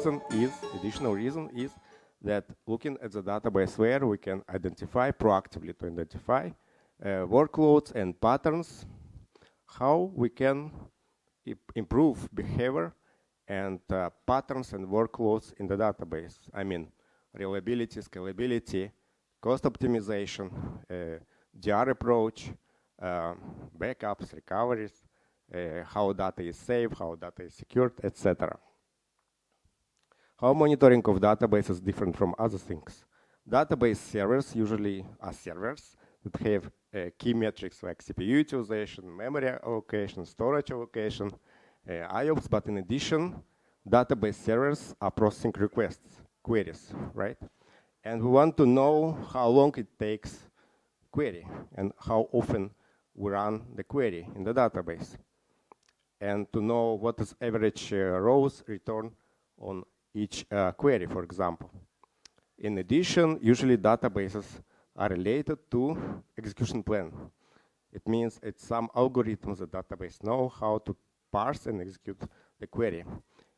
additional reason is that looking at the database layer, we can proactively identify workloads and patterns, how we can improve behavior and patterns and workloads in the database. I mean, reliability, scalability, cost optimization, DR approach, backups, recoveries, how data is saved, how data is secured, etc. How monitoring of database is different from other things. Database servers usually are servers that have key metrics like CPU utilization, memory allocation, storage allocation, IOPS, but in addition, database servers are processing requests, queries, right? And we want to know how long it takes query and how often we run the query in the database, and to know what is average rows return on each query, for example. In addition, usually databases are related to execution plan. It means it's some algorithms the database know how to parse and execute the query.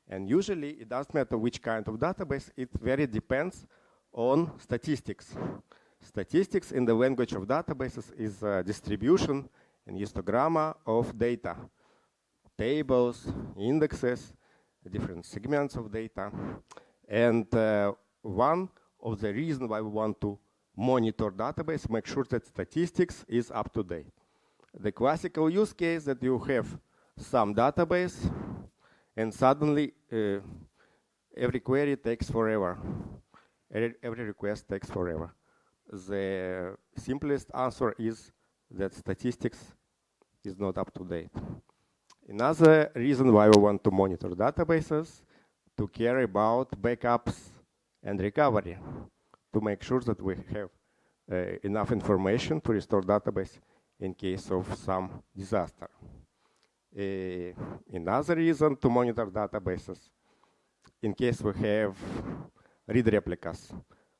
And usually it doesn't matter which kind of database, it very depends on statistics. Statistics in the language of databases is distribution and histogram of data, tables, indexes, different segments of data. And one of the reasons why we want to monitor database, make sure that statistics is up to date. The classical use case that you have some database and suddenly every query takes forever. Every request takes forever. The simplest answer is that statistics is not up to date. Another reason why we want to monitor databases, to care about backups and recovery, to make sure that we have enough information to restore database in case of some disaster. Another reason to monitor databases, in case we have read replicas,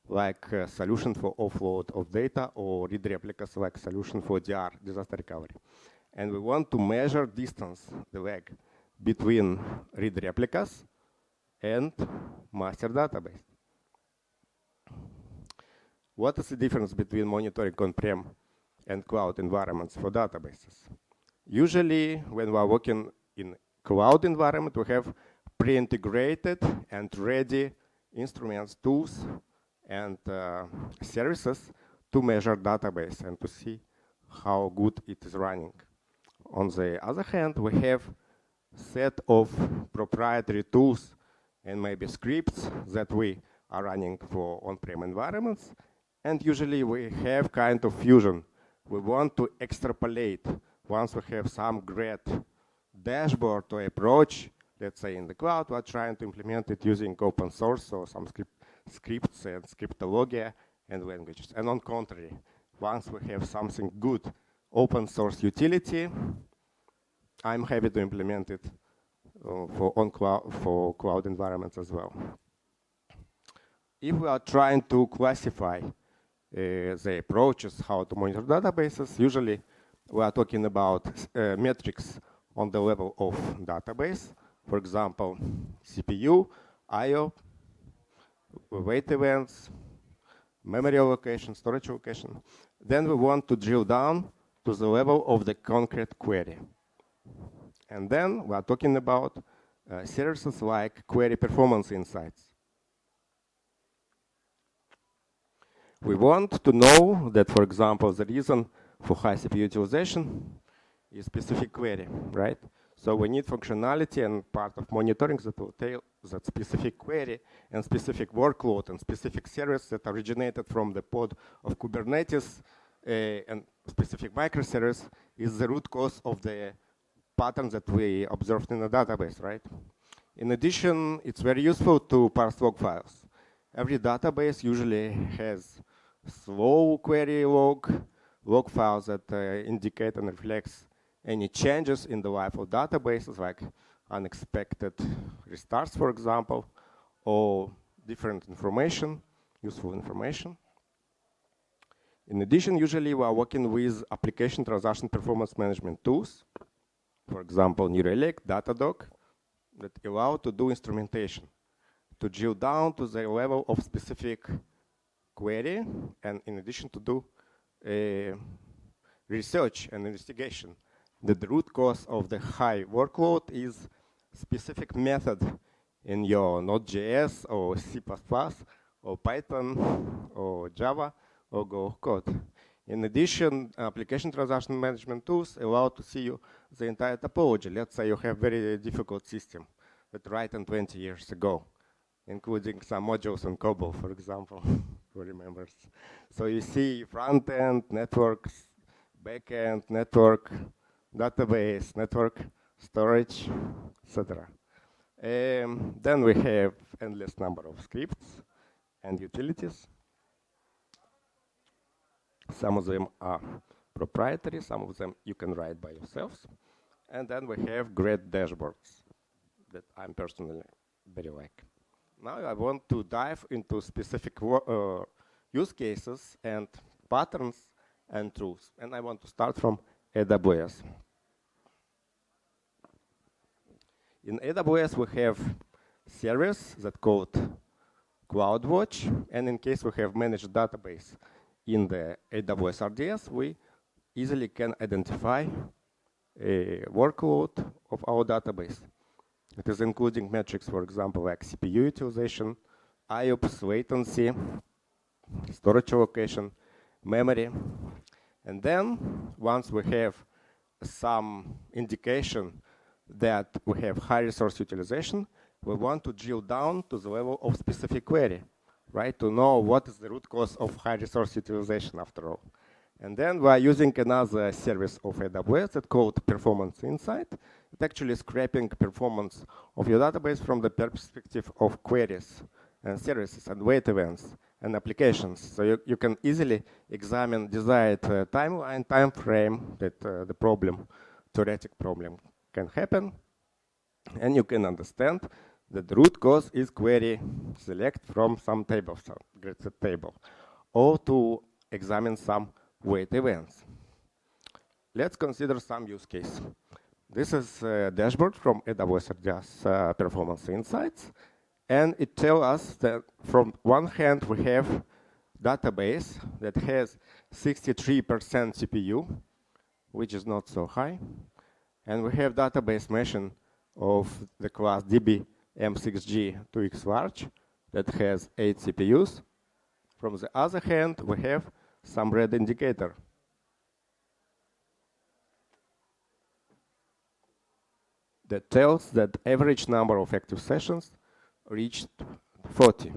like a solution for offload of data, or read replicas like solution for DR, disaster recovery. And we want to measure distance, the lag, between read replicas and master database. What is the difference between monitoring on-prem and cloud environments for databases? Usually, when we are working in cloud environment, we have pre-integrated and ready instruments, tools, and services to measure database and to see how good it is running. On the other hand, we have set of proprietary tools and maybe scripts that we are running for on-prem environments, and usually we have kind of fusion. We want to extrapolate once we have some great dashboard or approach, let's say in the cloud, we're trying to implement it using open source or some scripts and scriptology and languages. And on contrary, once we have something good, open source utility, I'm happy to implement it for cloud environments as well. If we are trying to classify the approaches, how to monitor databases, usually we are talking about metrics on the level of database. For example, CPU, I/O, wait events, memory allocation, storage allocation. Then we want to drill down to the level of the concrete query. And then we are talking about services like query performance insights. We want to know that, for example, the reason for high CPU utilization is specific query, right? So we need functionality and part of monitoring that will tell that specific query and specific workload and specific service that originated from the pod of Kubernetes and specific microservice is the root cause of the pattern that we observed in the database, right? In addition, it's very useful to parse log files. Every database usually has slow query log files that indicate and reflects any changes in the life of databases, like unexpected restarts, for example, or different information, useful information. In addition, usually we are working with application transaction performance management tools, for example, New Relic, Datadog, that allow to do instrumentation, to drill down to the level of specific query, and in addition to do research and investigation. That the root cause of the high workload is specific method in your Node.js or C++ or Python or Java or Go code. In addition, application transaction management tools allow to see you the entire topology. Let's say you have very difficult system that written 20 years ago, including some modules in COBOL, for example, who remembers. So you see front-end, networks, back-end, network, database, network, storage, etc. Then we have endless number of scripts and utilities. Some of them are proprietary, some of them you can write by yourselves. And then we have great dashboards that I'm personally very like. Now I want to dive into specific use cases and patterns and tools. And I want to start from AWS. In AWS, we have service that called CloudWatch. And in case we have managed database in the AWS RDS, we easily can identify a workload of our database. It is including metrics, for example, like CPU utilization, IOPS, latency, storage allocation, memory. And then, once we have some indication that we have high resource utilization, we want to drill down to the level of specific query, right? To know what is the root cause of high resource utilization after all. And then we are using another service of AWS that's called Performance Insight. It's actually scraping performance of your database from the perspective of queries and services and wait events and applications. So you can easily examine desired timeline, time frame that the problem, theoretic problem can happen. And you can understand that the root cause is query select from some table, some grid table, or to examine some wait events. Let's consider some use case. This is a dashboard from AWS RDS Performance Insights. And it tells us that from one hand, we have database that has 63% CPU, which is not so high. And we have database machine of the class DB M6G 2x large that has 8 CPUs. From the other hand, we have some red indicator. That tells that average number of active sessions reached 40.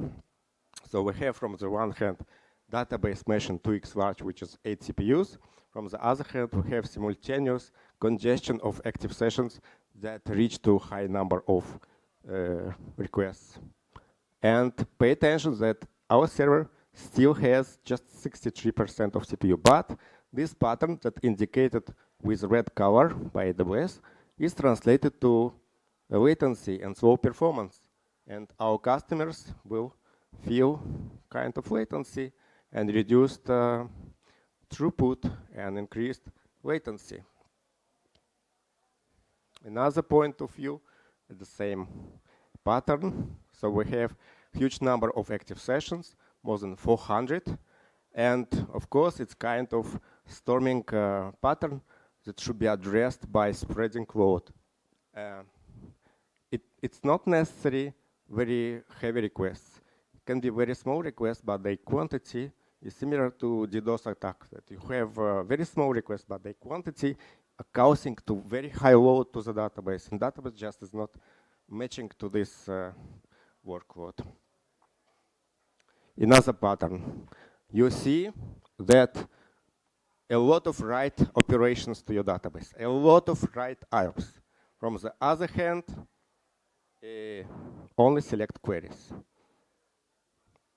So we have from the one hand database machine 2x large, which is 8 CPUs. From the other hand, we have simultaneous congestion of active sessions that reach to high number of requests. And pay attention that our server still has just 63% of CPU, but this pattern that indicated with red color by AWS is translated to latency and slow performance. And our customers will feel kind of latency and reduced throughput and increased latency. Another point of view, the same pattern. So we have huge number of active sessions, more than 400. And of course, it's kind of storming pattern that should be addressed by spreading load. It's not necessary very heavy requests. It can be very small requests, but the quantity is similar to DDoS attack, that you have very small requests, but the quantity causing to very high load to the database, and database just is not matching to this workload. Another pattern. You see that a lot of write operations to your database, a lot of write IOPS. From the other hand, only select queries.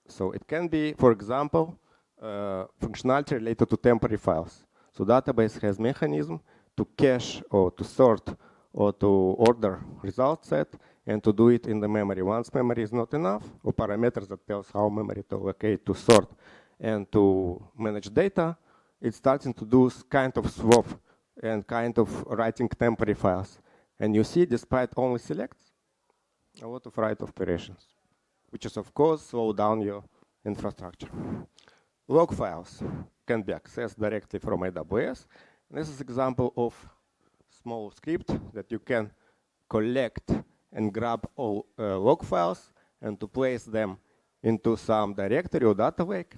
So it can be, for example, functionality related to temporary files. So database has mechanism to cache or to sort or to order result set and to do it in the memory. Once memory is not enough, or parameters that tells how memory to allocate, to sort, and to manage data, it's starting to do kind of swap and kind of writing temporary files. And you see, despite only selects, a lot of write operations. which is, of course, slow down your infrastructure. Log files can be accessed directly from AWS. And this is an example of small script that you can collect and grab all log files and to place them into some directory or data lake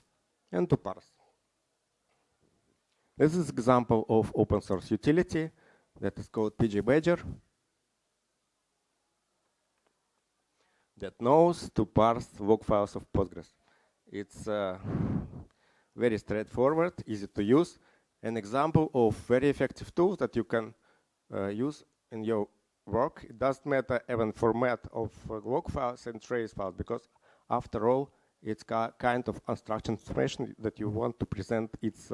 and to parse. This is an example of open source utility that is called PG Badger that knows to parse log files of Postgres. It's very straightforward, easy to use, an example of very effective tools that you can use in your work. It doesn't matter even format of log files and trace files, because after all, it's kind of unstructured information that you want to present its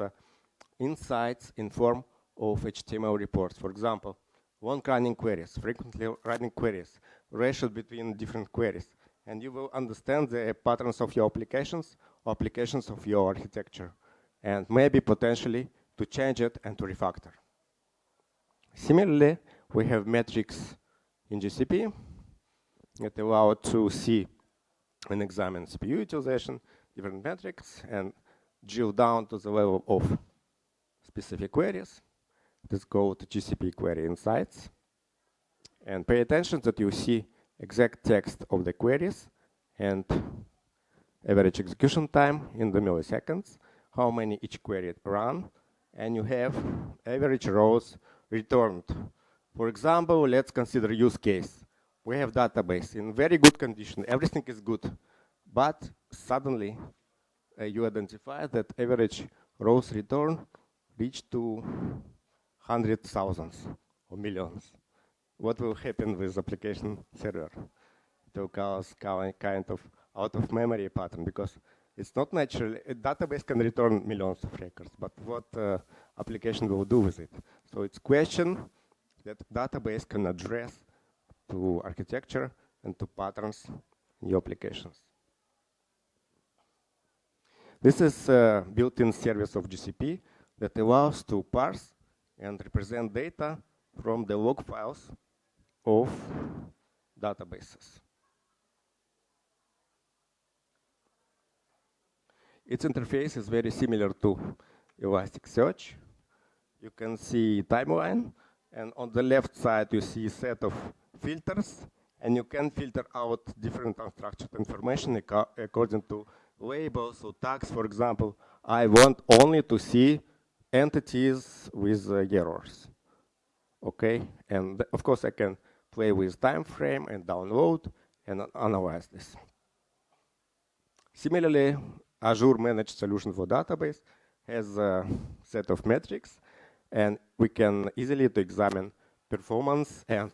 insights in form of HTML reports. For example, long running queries, frequently running queries, ratio between different queries, and you will understand the patterns of your applications or applications of your architecture, and maybe potentially to change it and to refactor. Similarly, we have metrics in GCP that allow to see and examine CPU utilization, different metrics, and drill down to the level of specific queries. Let's go to GCP Query Insights. And pay attention that you see exact text of the queries and average execution time in the milliseconds, how many each query run, and you have average rows returned. For example, let's consider use case. We have database in very good condition, everything is good, but suddenly you identify that average rows return reach to hundreds, thousands, or millions. What will happen with application server? It will cause kind of out of memory pattern, because it's not natural. A database can return millions of records, but what application will do with it? So it's question that database can address to architecture and to patterns in your applications. This is a built-in service of GCP that allows to parse and represent data from the log files of databases. Its interface is very similar to Elasticsearch. You can see timeline, and on the left side you see a set of filters, and you can filter out different unstructured information according to labels or tags. For example, I want only to see entities with errors. Okay, and of course I can play with time frame and download and analyze this. Similarly, Azure Managed Solution for Database has a set of metrics, and we can easily to examine performance and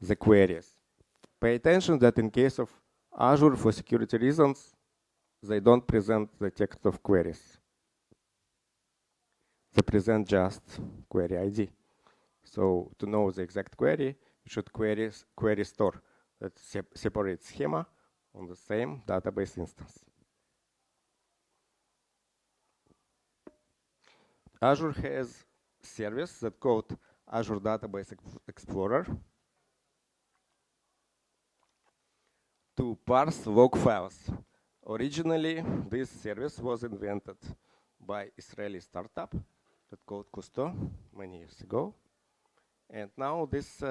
the queries. Pay attention that in case of Azure, for security reasons, they don't present the text of queries. They present just query ID. So to know the exact query, you should query store that separates schema on the same database instance. Azure has service that called Azure Database Explorer to parse log files. Originally, this service was invented by Israeli startup that called Cousteau many years ago. And now this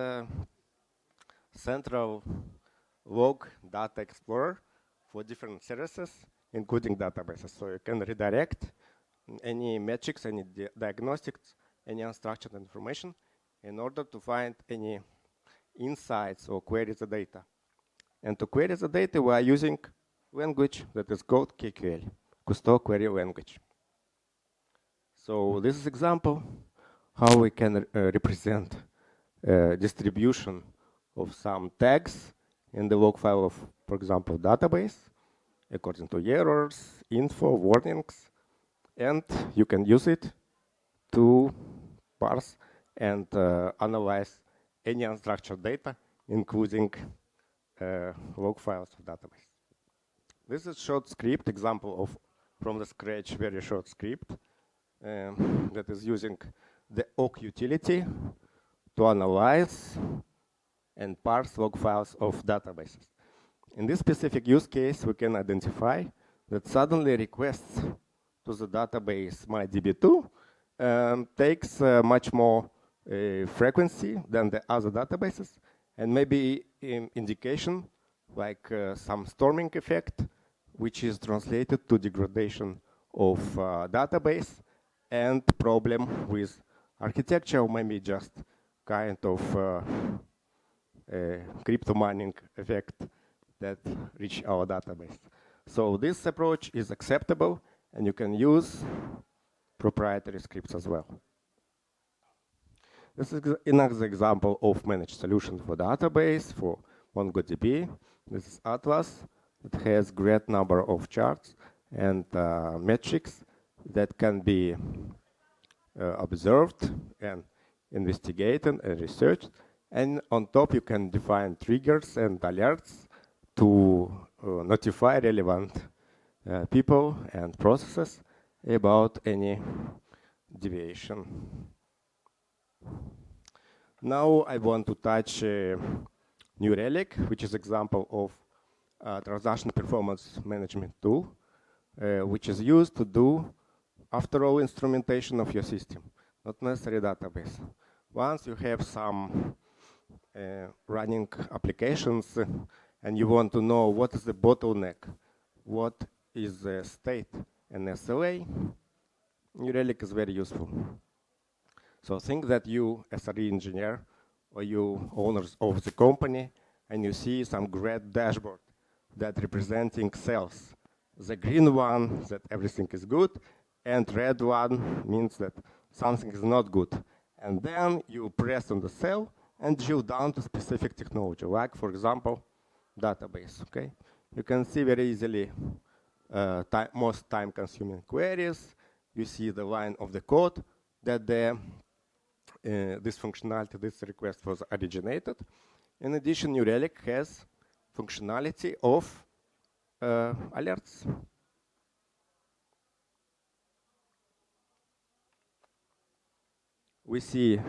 central log data explorer for different services, including databases. So you can redirect any metrics, any diagnostics, any unstructured information in order to find any insights or query the data. And to query the data, we are using language that is called KQL, Cousteau Query Language. So this is example how we can represent distribution of some tags in the log file of, for example, database, according to errors, info, warnings, and you can use it to parse and analyze any unstructured data, including log files of database. This is short script example of from the scratch, very short script that is using the awk utility to analyze and parse log files of databases. In this specific use case, we can identify that suddenly requests to the database MyDB2 takes much more frequency than the other databases, and maybe indication like some storming effect, which is translated to degradation of database and problem with architecture, or maybe just kind of crypto mining effect that reach our database. So this approach is acceptable, and you can use proprietary scripts as well. This is another example of managed solution for database for MongoDB. This is Atlas. It has great number of charts and metrics that can be observed and investigated and researched. And on top, you can define triggers and alerts to notify relevant people and processes about any deviation. Now I want to touch New Relic, which is example of transaction performance management tool, which is used to do after all instrumentation of your system, not necessarily database. Once you have some running applications and you want to know what is the bottleneck, what is the state and SLA, New Relic is very useful. So think that you, as a engineer, or you owners of the company, and you see some great dashboard that representing cells. The green one, that everything is good, and red one means that something is not good. And then you press on the cell and drill down to specific technology, like, for example, database, okay? You can see very easily most time-consuming queries. You see the line of the code that this functionality, this request was originated. In addition, New Relic has functionality of alerts. We see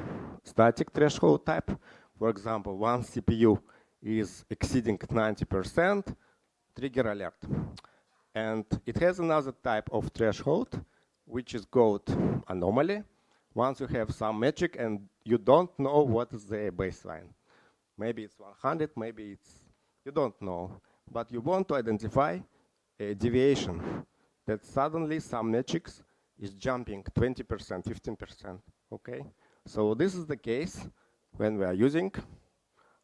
static threshold type. For example, one CPU is exceeding 90%, trigger alert. And it has another type of threshold, which is called anomaly. Once you have some metric and you don't know what is the baseline. Maybe it's 100, maybe it's, you don't know. But you want to identify a deviation that suddenly some metrics is jumping 20%, 15%, okay? So this is the case when we are using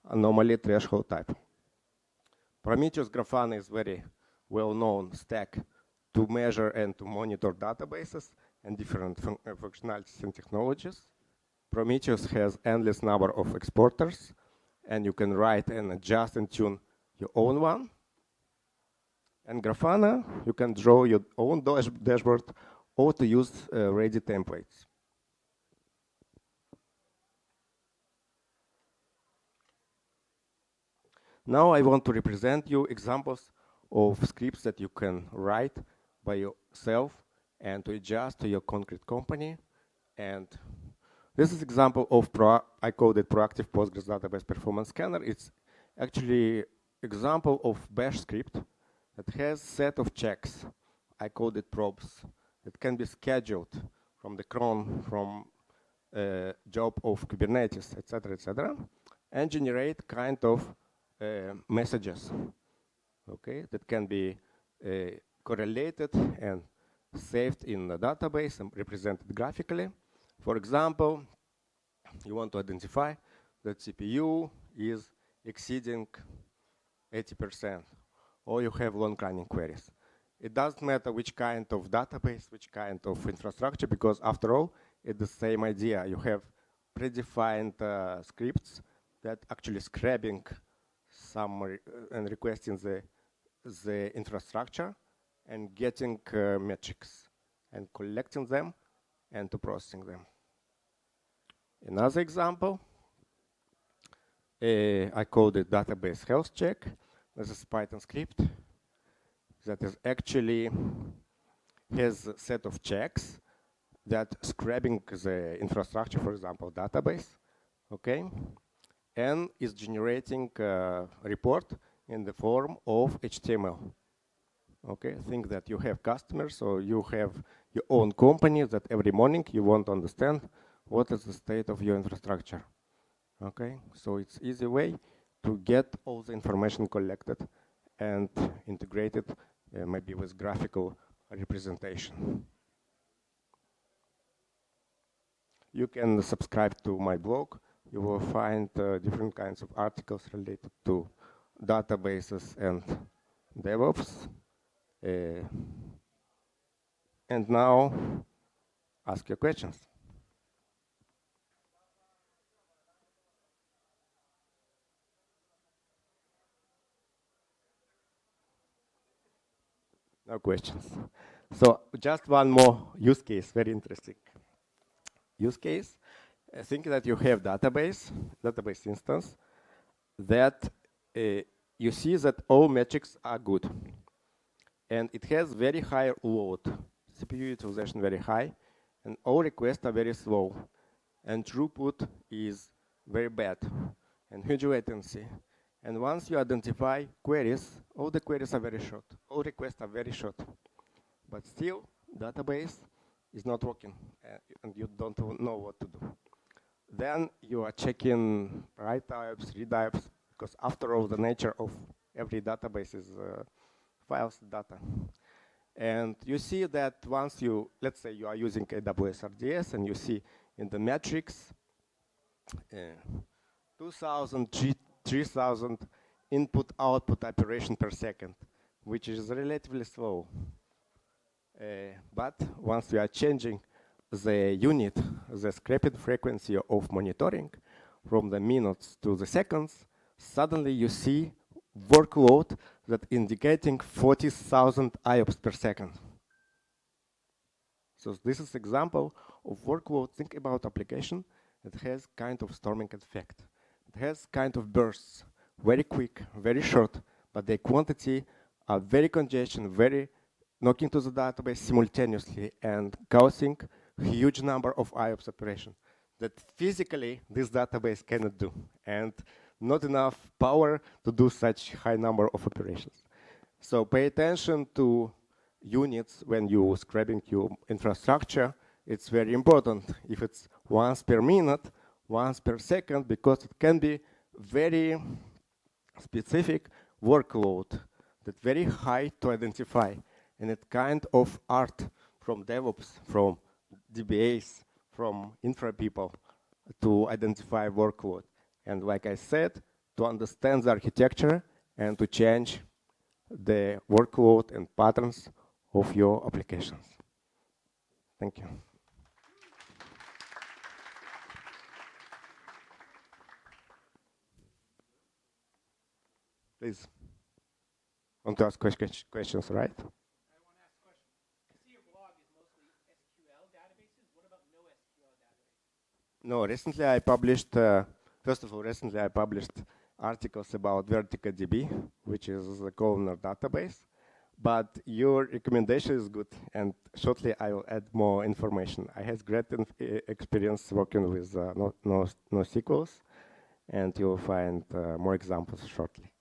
anomaly threshold type. Prometheus Grafana is very well-known stack to measure and to monitor databases and different functionalities and technologies. Prometheus has endless number of exporters, and you can write and adjust and tune your own one. And Grafana, you can draw your own dashboard or to use ready templates. Now I want to represent you examples of scripts that you can write by yourself and to adjust to your concrete company. And this is example of, I call it proactive Postgres database performance scanner. It's actually example of bash script that has set of checks. I call it probes that can be scheduled from the cron, from job of Kubernetes, etc., and generate kind of messages, okay, that can be correlated and saved in the database and represented graphically. For example, you want to identify that CPU is exceeding 80%, or you have long-running queries. It doesn't matter which kind of database, which kind of infrastructure, because after all, it's the same idea. You have predefined scripts that actually scraping some and requesting the infrastructure and getting metrics and collecting them and to processing them. Another example, I call it database health check. This is Python script that is actually has a set of checks that scraping the infrastructure, for example, database, okay, and is generating a report in the form of HTML. Okay, think that you have customers or you have your own company that every morning you want to understand what is the state of your infrastructure. Okay, so it's easy way to get all the information collected and integrated maybe with graphical representation. You can subscribe to my blog. You will find different kinds of articles related to databases and DevOps. And now, ask your questions. No questions. So just one more use case, very interesting use case. Think that you have database instance that you see that all metrics are good. And it has very high load, CPU utilization very high, and all requests are very slow. And throughput is very bad, and huge latency. And once you identify queries, all the queries are very short. All requests are very short. But still, database is not working, and you don't know what to do. Then you are checking write types, read types, because after all, the nature of every database is files data. And you see that once you, let's say you are using AWS RDS, and you see in the metrics 2,000, 3,000 input-output operation per second, which is relatively slow. But once you are changing the unit, the scraping frequency of monitoring from the minutes to the seconds, suddenly you see workload that indicating 40,000 IOPS per second. So this is example of workload. Think about application that has kind of storming effect. It has kind of bursts, very quick, very short, but the quantity are very congestion, very knocking to the database simultaneously and causing huge number of IOPS operations that physically this database cannot do, and not enough power to do such high number of operations. So pay attention to units when you're scraping your infrastructure. It's very important if it's once per minute, once per second, because it can be very specific workload that very high to identify. And it kind of art from DevOps, from DBAs, from infra people to identify workload. And like I said, to understand the architecture and to change the workload and patterns of your applications. Thank you. Please. Want to ask questions, right? No, recently I published, first of all, recently I published articles about Vertica DB, which is a columnar database. But your recommendation is good, and shortly I will add more information. I had great experience working with NoSQLs, and you'll find more examples shortly.